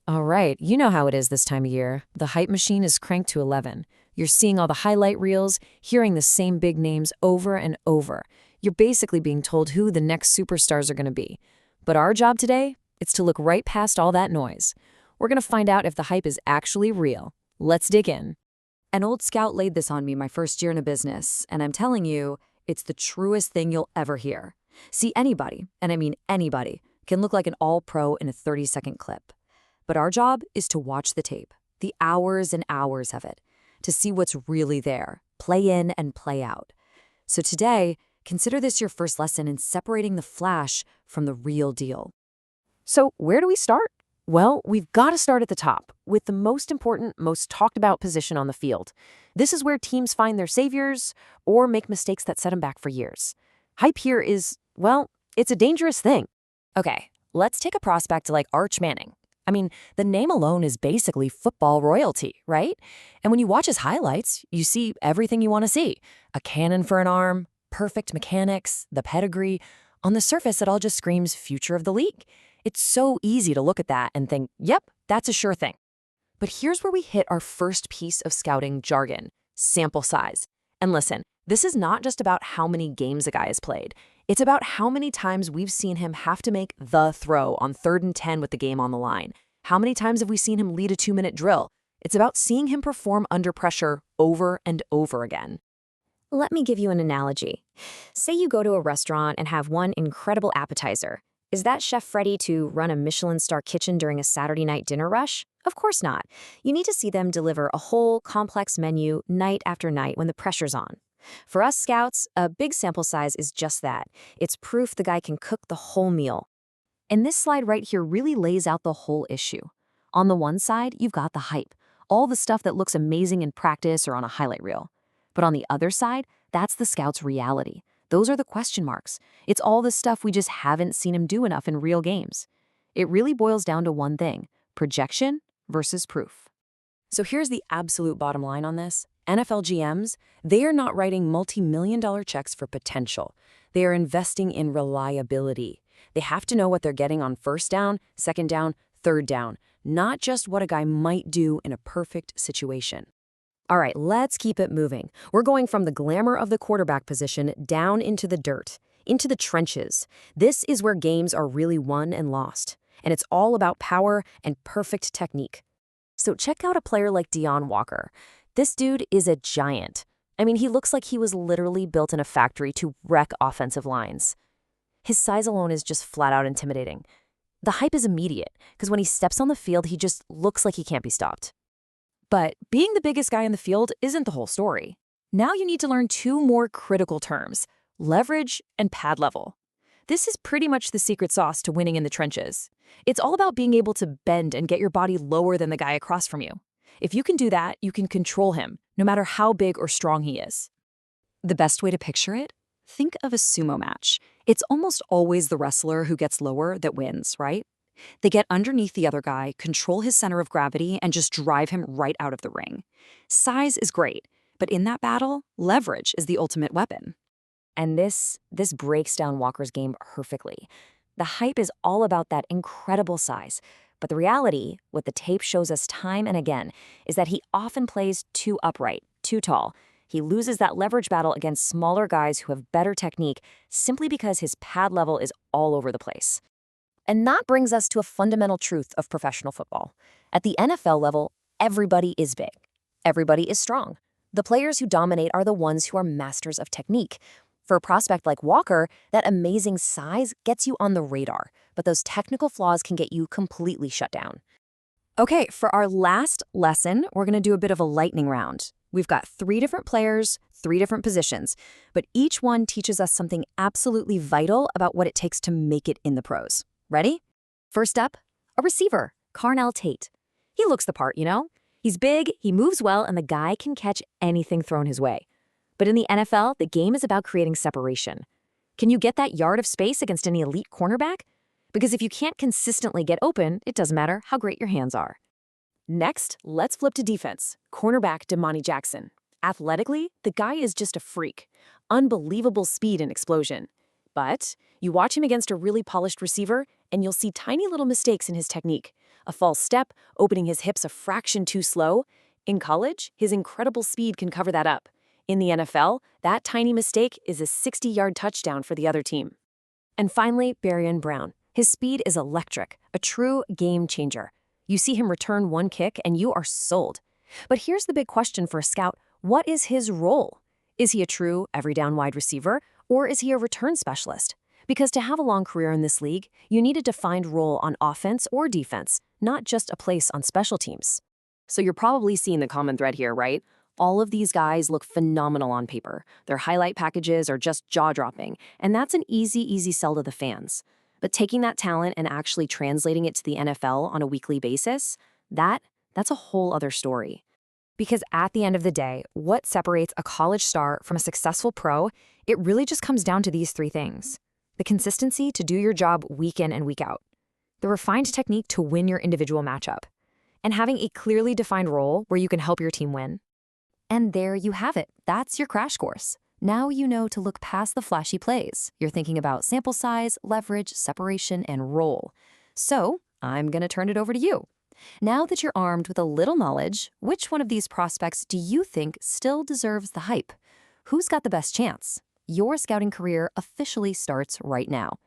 All right, you know how it is this time of year. The hype machine is cranked to 11. You're seeing all the highlight reels, hearing the same big names over and over. You're basically being told who the next superstars are going to be. But our job today, it's to look right past all that noise. We're going to find out if the hype is actually real. Let's dig in. An old scout laid this on me my first year in a business, and I'm telling you, it's the truest thing you'll ever hear. See, anybody, and I mean anybody, can look like an all-pro in a 30-second clip. But our job is to watch the tape, the hours and hours of it, to see what's really there, play in and play out. So today, consider this your first lesson in separating the flash from the real deal. So where do we start? Well, we've got to start at the top, with the most important, most talked about position on the field. This is where teams find their saviors or make mistakes that set them back for years. Hype here is, well, it's a dangerous thing. Okay, let's take a prospect like Arch Manning. I mean, the name alone is basically football royalty, right? And when you watch his highlights, you see everything you want to see. A cannon for an arm, perfect mechanics, the pedigree. On the surface, it all just screams future of the league. It's so easy to look at that and think, yep, that's a sure thing. But here's where we hit our first piece of scouting jargon, sample size. And listen, this is not just about how many games a guy has played. It's about how many times we've seen him have to make the throw on 3rd and 10 with the game on the line. How many times have we seen him lead a 2-minute drill? It's about seeing him perform under pressure over and over again. Let me give you an analogy. Say you go to a restaurant and have one incredible appetizer. Is that chef ready to run a Michelin star kitchen during a Saturday night dinner rush? Of course not. You need to see them deliver a whole, complex menu night after night when the pressure's on. For us scouts, a big sample size is just that. It's proof the guy can cook the whole meal. And this slide right here really lays out the whole issue. On the one side, you've got the hype, all the stuff that looks amazing in practice or on a highlight reel. But on the other side, that's the scout's reality. Those are the question marks. It's all the stuff we just haven't seen him do enough in real games. It really boils down to one thing: projection versus proof. So here's the absolute bottom line on this. NFL GMs, they are not writing multi-million-dollar checks for potential. They are investing in reliability. They have to know what they're getting on 1st down, 2nd down, 3rd down, not just what a guy might do in a perfect situation. All right, let's keep it moving. We're going from the glamour of the quarterback position down into the dirt, into the trenches. This is where games are really won and lost. And it's all about power and perfect technique. So check out a player like Deone Walker. This dude is a giant. I mean, he looks like he was literally built in a factory to wreck offensive lines. His size alone is just flat out intimidating. The hype is immediate, because when he steps on the field, he just looks like he can't be stopped. But being the biggest guy in the field isn't the whole story. Now you need to learn 2 more critical terms: leverage and pad level. This is pretty much the secret sauce to winning in the trenches. It's all about being able to bend and get your body lower than the guy across from you. If you can do that, you can control him, no matter how big or strong he is. The best way to picture it? Think of a sumo match. It's almost always the wrestler who gets lower that wins, right? They get underneath the other guy, control his center of gravity, and just drive him right out of the ring. Size is great, but in that battle, leverage is the ultimate weapon. And this breaks down Walker's game perfectly. The hype is all about that incredible size, but the reality, what the tape shows us time and again, is that he often plays too upright, too tall. He loses that leverage battle against smaller guys who have better technique simply because his pad level is all over the place. And that brings us to a fundamental truth of professional football. At the NFL level, everybody is big. Everybody is strong. The players who dominate are the ones who are masters of technique. For a prospect like Walker, that amazing size gets you on the radar, but those technical flaws can get you completely shut down. Okay, for our last lesson, we're going to do a bit of a lightning round. We've got 3 different players, 3 different positions, but each one teaches us something absolutely vital about what it takes to make it in the pros. Ready? First up, a receiver, Carnell Tate. He looks the part, you know? He's big, he moves well, and the guy can catch anything thrown his way. But in the NFL, the game is about creating separation. Can you get that yard of space against any elite cornerback? Because if you can't consistently get open, it doesn't matter how great your hands are. Next, let's flip to defense. Cornerback Domani Jackson. Athletically, the guy is just a freak. Unbelievable speed and explosion. But you watch him against a really polished receiver, and you'll see tiny little mistakes in his technique. A false step, opening his hips a fraction too slow. In college, his incredible speed can cover that up. In the NFL, that tiny mistake is a 60-yard touchdown for the other team. And finally, Barion Brown. His speed is electric, a true game changer. You see him return one kick and you are sold. But here's the big question for a scout. What is his role? Is he a true every-down wide receiver, or is he a return specialist? Because to have a long career in this league, you need a defined role on offense or defense, not just a place on special teams. So you're probably seeing the common thread here, right? All of these guys look phenomenal on paper. Their highlight packages are just jaw-dropping, and that's an easy sell to the fans. But taking that talent and actually translating it to the NFL on a weekly basis, that's a whole other story. Because at the end of the day, what separates a college star from a successful pro, it really just comes down to these three things. The consistency to do your job week in and week out. The refined technique to win your individual matchup. And having a clearly defined role where you can help your team win. And there you have it. That's your crash course. Now you know to look past the flashy plays. You're thinking about sample size, leverage, separation, and role. So I'm going to turn it over to you. Now that you're armed with a little knowledge, which one of these prospects do you think still deserves the hype? Who's got the best chance? Your scouting career officially starts right now.